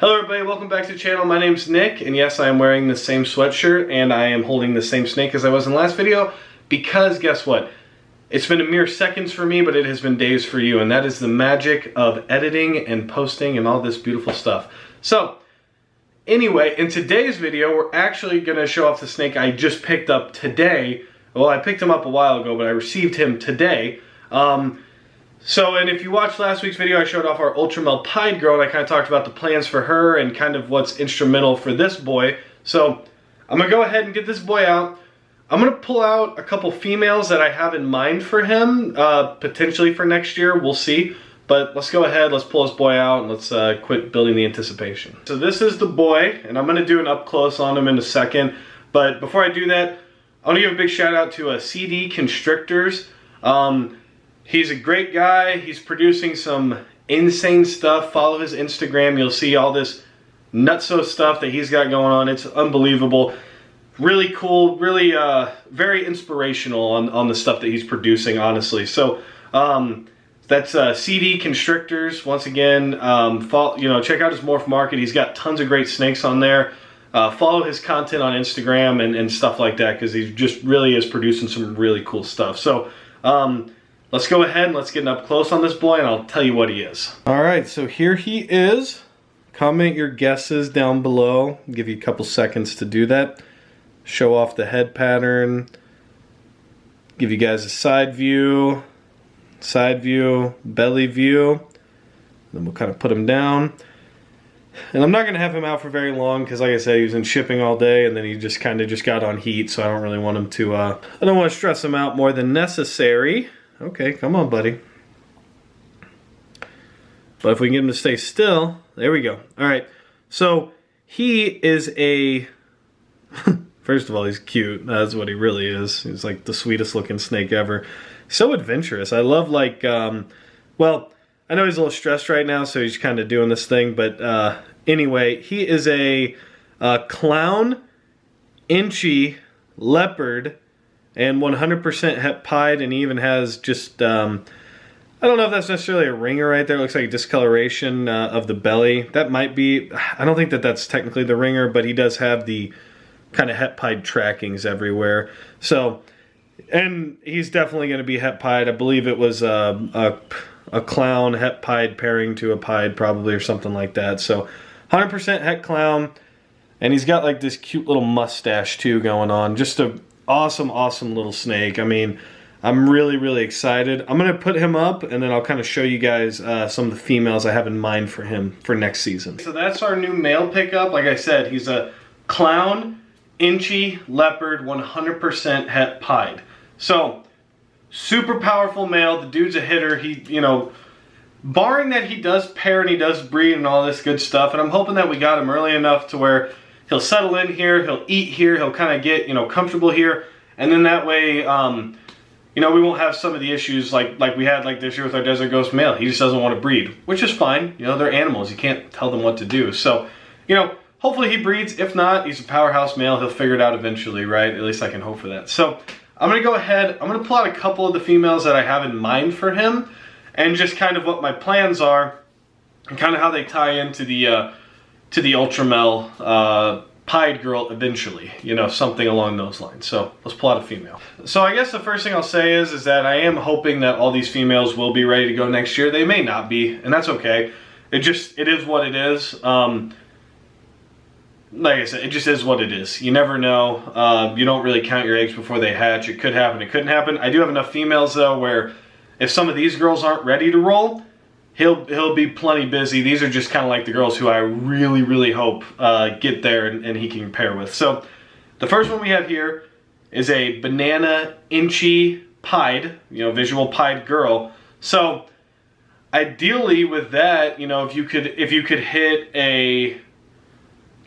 Hello everybody, welcome back to the channel. My name's Nick, and yes, I am wearing the same sweatshirt, and I am holding the same snake as I was in the last video, because guess what? It's been a mere seconds for me, but it has been days for you, and that is the magic of editing and posting and all this beautiful stuff. So, anyway, in today's video, we're actually going to show off the snake I just picked up today. Well, I picked him up a while ago, but I received him today. And if you watched last week's video, I showed off our Ultramel Pied girl, and I kind of talked about the plans for her and kind of what's instrumental for this boy. So I'm going to go ahead and get this boy out. I'm going to pull out a couple females that I have in mind for him, potentially for next year. We'll see. But let's go ahead, let's pull this boy out, and let's quit building the anticipation. So this is the boy, and I'm going to do an up close on him in a second. But before I do that, I want to give a big shout out to CD Constrictors. He's a great guy. He's producing some insane stuff. Follow his Instagram. You'll see all this nutso stuff that he's got going on. It's unbelievable. Really cool. Really very inspirational on the stuff that he's producing, honestly. So that's CD Constrictors. Once again, check out his Morph Market. He's got tons of great snakes on there. Follow his content on Instagram and stuff like that, because he just really is producing some really cool stuff. So let's go ahead and let's get up close on this boy, and I'll tell you what he is. Alright, so here he is. Comment your guesses down below. I'll give you a couple seconds to do that. Show off the head pattern. Give you guys a side view, belly view. Then we'll kind of put him down. And I'm not going to have him out for very long, because like I said, he was in shipping all day, and then he just kind of got on heat, so I don't really want him to, I don't want to stress him out more than necessary. Okay, come on, buddy. But if we can get him to stay still, there we go. All right, so he is a, first of all, he's cute. That's what he really is. He's like the sweetest looking snake ever. So adventurous. I love, like, well, I know he's a little stressed right now, so he's kind of doing this thing, but anyway, he is a clown, Inchi, Leopard, and 100% het pied, and he even has just, I don't know if that's necessarily a ringer right there. It looks like a discoloration of the belly. That might be, I don't think that that's technically the ringer, but he does have the kind of het pied trackings everywhere. So, and he's definitely going to be het pied. I believe it was a clown het pied pairing to a pied probably, or something like that. So 100% het clown, and he's got like this cute little mustache too going on. Just a awesome little snake. I mean, I'm really excited. I'm gonna put him up, and then I'll kind of show you guys some of the females I have in mind for him for next season. So that's our new male pickup. Like I said, he's a clown, Inchi, Leopard, 100% het pied. So super powerful male. The dude's a hitter. He, you know, barring that he does pair and he does breed and all this good stuff, and I'm hoping that we got him early enough to where he'll settle in here, he'll eat here, he'll kind of get, you know, comfortable here, and then that way, you know, we won't have some of the issues like we had like this year with our Desert Ghost male. He just doesn't want to breed, which is fine. You know, they're animals. You can't tell them what to do. So, you know, hopefully he breeds. If not, he's a powerhouse male. He'll figure it out eventually, right? At least I can hope for that. So I'm going to go ahead. I'm going to pull out a couple of the females that I have in mind for him, and just kind of what my plans are, and kind of how they tie into the Ultramel Pied girl eventually, you know, something along those lines. So let's pull out a female. So I guess the first thing I'll say is that I am hoping that all these females will be ready to go next year. They may not be, and that's okay. It is what it is. Like I said, it just is what it is. You never know. You don't really count your eggs before they hatch. It could happen, it couldn't happen. I do have enough females though where if some of these girls aren't ready to roll, he'll be plenty busy. These are just kind of like the girls who I really hope get there and he can pair with. So the first one we have here is a banana Inchi pied, you know, visual pied girl. So ideally with that, you know, if you could hit a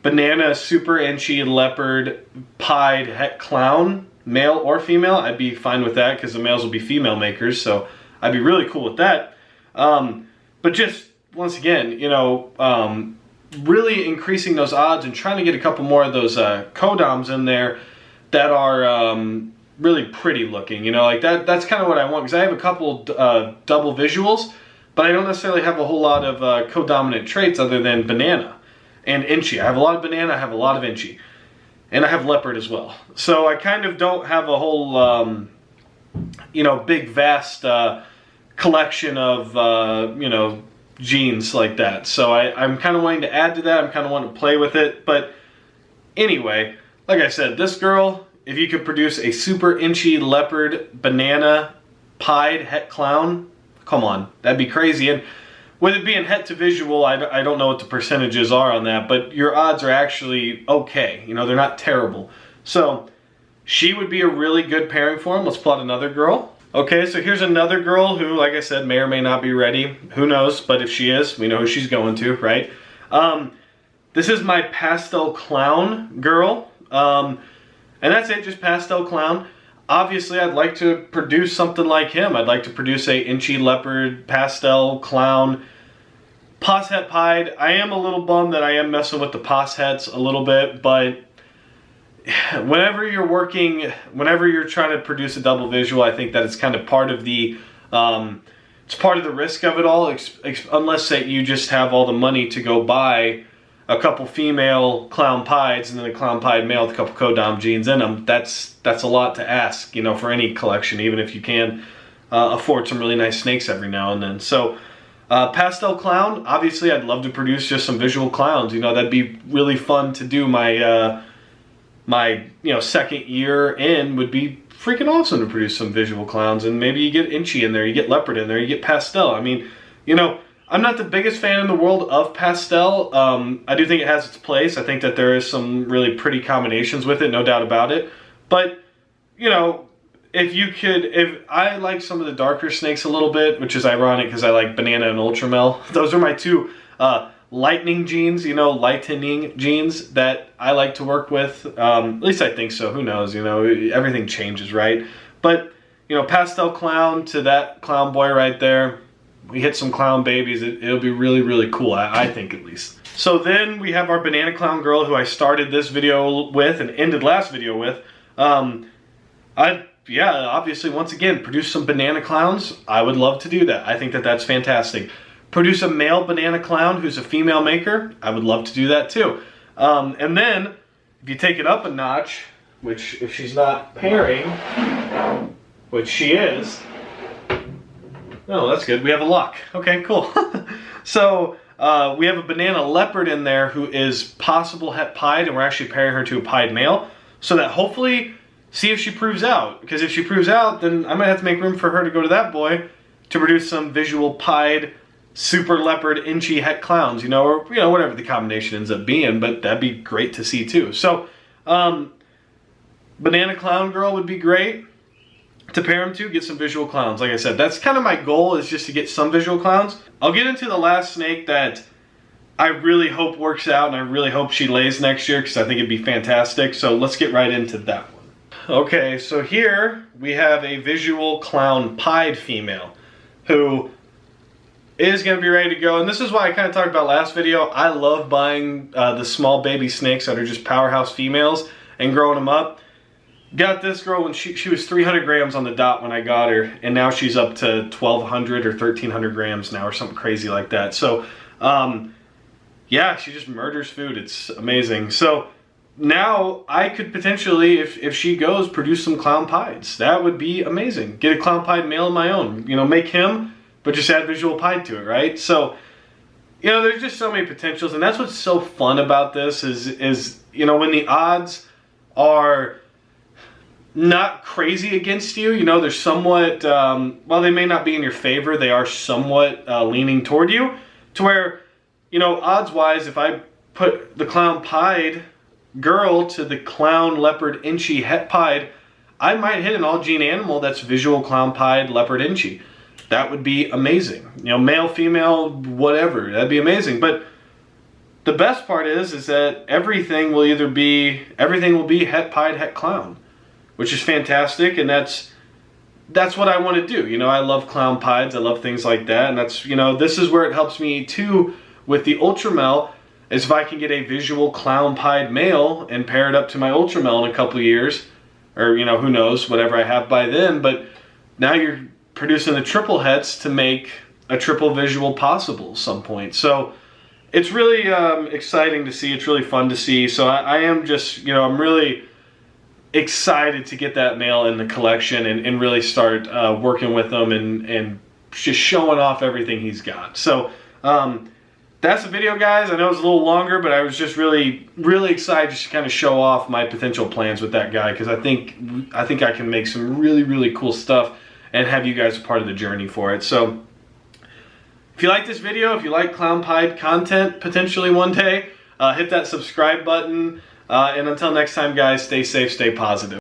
banana super Inchi Leopard pied het clown, male or female, I'd be fine with that, because the males will be female makers. So I'd be really cool with that. But just, once again, you know, really increasing those odds and trying to get a couple more of those codoms in there that are really pretty looking. You know, like that's kind of what I want, because I have a couple double visuals, but I don't necessarily have a whole lot of co-dominant traits other than banana. and Inchi. I have a lot of banana, I have a lot of Inchi. And I have leopard as well. So I kind of don't have a whole, you know, big, vast collection of, you know, genes like that. So I'm kind of wanting to add to that. I'm kind of wanting to play with it. But anyway, like I said, this girl, if you could produce a super Inchi leopard banana pied het clown, come on, that'd be crazy. And with it being het to visual, I don't know what the percentages are on that, but your odds are actually okay. You know, they're not terrible. So she would be a really good pairing for him. Let's plot another girl. Okay, so here's another girl who, like I said, may or may not be ready. Who knows? But if she is, we know who she's going to, right? This is my pastel clown girl. And that's it, just pastel clown. Obviously, I'd like to produce something like him. I'd like to produce a Inchi leopard pastel clown pos het pied. I am a little bummed that I am messing with the pos hets a little bit, but whenever you're trying to produce a double visual, I think that it's kind of part of the it's part of the risk of it all, unless that you just have all the money to go buy a couple female clown pieds and then a clown pied male with a couple codom genes in them. That's a lot to ask, you know, for any collection, even if you can afford some really nice snakes every now and then. So pastel clown, obviously I'd love to produce just some visual clowns. You know, that'd be really fun to do. My you know, second year in would be freaking awesome to produce some visual clowns. And maybe you get Inchi in there, you get leopard in there, you get pastel. I mean, you know, I'm not the biggest fan in the world of pastel. I do think it has its place. I think that there is some really pretty combinations with it, no doubt about it. But, you know, if I like some of the darker snakes a little bit, which is ironic because I like banana and ultramel. Those are my two lightning genes, you know, lightening genes that I like to work with. At least I think so. Who knows? You know, everything changes, right? But, you know, pastel clown to that clown boy right there. We hit some clown babies, it'll be really, really cool, I think at least. So then we have our banana clown girl who I started this video with and ended last video with. Yeah, obviously, once again, produce some banana clowns. I would love to do that. I think that that's fantastic. Produce a male banana clown who's a female maker. I would love to do that too. And then, if you take it up a notch, which if she's not pairing, which she is, oh, that's good. We have a lock. Okay, cool. So we have a banana leopard in there who is possible het pied, and we're actually pairing her to a pied male, so that hopefully, see if she proves out. Because if she proves out, then I might have to make room for her to go to that boy to produce some visual pied super leopard Inchi het clowns, you know, or you know, whatever the combination ends up being. But that'd be great to see too. So banana clown girl would be great to pair them to, get some visual clowns. Like I said, that's kind of my goal, is just to get some visual clowns. I'll get into the last snake that I really hope works out, and I really hope she lays next year, because I think it'd be fantastic. So let's get right into that one. Okay, so here we have a visual clown pied female who is going to be ready to go. And this is why I kind of talked about last video. I love buying the small baby snakes that are just powerhouse females and growing them up. Got this girl when she was 300 grams on the dot when I got her, and now she's up to 1,200 or 1,300 grams now, or something crazy like that. So, yeah, she just murders food. It's amazing. So now I could potentially, if she goes, produce some clown pieds. That would be amazing. Get a clown pied male of my own. You know, make him, but just add visual pied to it, right? So, you know, there's just so many potentials, and that's what's so fun about this is you know, when the odds are not crazy against you, you know, they're somewhat, while they may not be in your favor, they are somewhat leaning toward you, to where, you know, odds-wise, if I put the clown pied girl to the clown leopard Inchi het pied, I might hit an all-gene animal that's visual clown pied leopard Inchi. That would be amazing. You know, male, female, whatever, that'd be amazing. But the best part is that everything will be het pied, het clown, which is fantastic, and that's what I want to do. You know, I love clown pieds, I love things like that, and that's, you know, this is where it helps me too with the ultramel, is if I can get a visual clown pied male and pair it up to my ultramel in a couple of years, or, you know, who knows, whatever I have by then, but now you're producing the triple hets to make a triple visual possible at some point. So, it's really exciting to see. It's really fun to see. So I am just, you know, I'm really excited to get that male in the collection and really start working with him and just showing off everything he's got. So that's the video, guys. I know it's a little longer, but I was just really excited just to kind of show off my potential plans with that guy, because I think I can make some really cool stuff and have you guys a part of the journey for it. So if you like this video, if you like clown pied content potentially one day, hit that subscribe button. And until next time, guys, stay safe, stay positive.